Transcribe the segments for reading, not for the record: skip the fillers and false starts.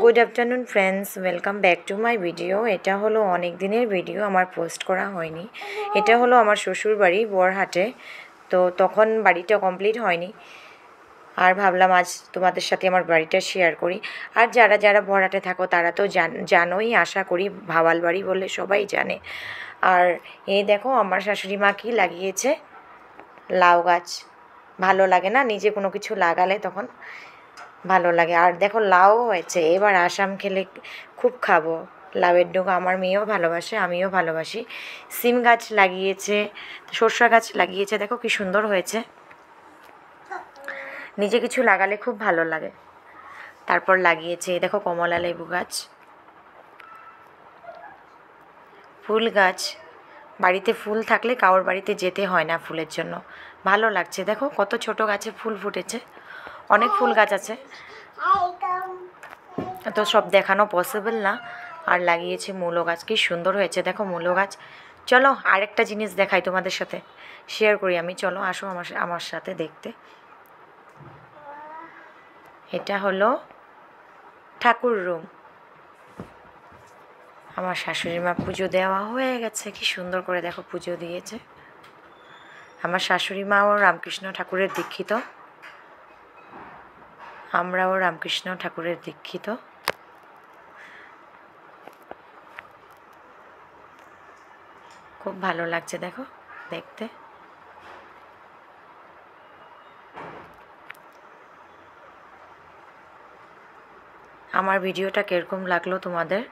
Good afternoon friends, welcome back to my video. এটা হলো অনেক দিনের ভিডিও, আমার পোস্ট করা হয়নি। এটা হলো আমার শ্বশুর বাড়ি বরহাটে। তো তখন বাড়িটা কমপ্লিট হয়নি, আর ভাবলাম আজ তোমাদের সাথে আমার বাড়িটা শেয়ার করি। আর যারা যারা বরহাটে থাকো তারা তো জানোই, আশা করি, ভাওয়াল বাড়ি বললে সবাই জানে। আর এই দেখো আমার শাশুড়ি মা কি লাগিয়েছে, লাউ গাছ। ভালো লাগে না নিজে কোনো কিছু লাগালে, তখন ভালো লাগে। আর দেখো লাউ হয়েছে, এবার আসাম খেলে খুব খাবো। লাউয়ের ডোকা আমার মেয়েও ভালোবাসে, আমিও ভালোবাসি। সিম গাছ লাগিয়েছে, সরষা গাছ লাগিয়েছে, দেখো কি সুন্দর হয়েছে। নিজে কিছু লাগালে খুব ভালো লাগে। তারপর লাগিয়েছে দেখো কমলা লেবু গাছ, ফুল গাছ। বাড়িতে ফুল থাকলে কারোর বাড়িতে যেতে হয় না ফুলের জন্য, ভালো লাগছে। দেখো কত ছোট গাছে ফুল ফুটেছে, অনেক ফুল গাছ আছে, তো সব দেখানো পসিবল না। আর লাগিয়েছে মূলো গাছ, কি সুন্দর হয়েছে দেখো মূলো গাছ। চলো আরেকটা জিনিস দেখাই তোমাদের সাথে, শেয়ার করি আমি। চলো আসো আমার সাথে দেখতে। এটা হলো ঠাকুর রুম। আমার শাশুড়ি মা পুজো দেওয়া হয়ে গেছে, কি সুন্দর করে দেখো পুজো দিয়েছে। আমার শাশুড়ি মাও রামকৃষ্ণ ঠাকুরের দীক্ষিত, আমরাও রামকৃষ্ণ ঠাকুরের দীক্ষিত। খুব ভালো লাগছে দেখো দেখতে। আমার ভিডিওটা কীরকম লাগলো তোমাদের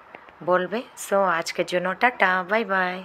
বলবে। সো আজকের জন্য টাটা, বাই বাই।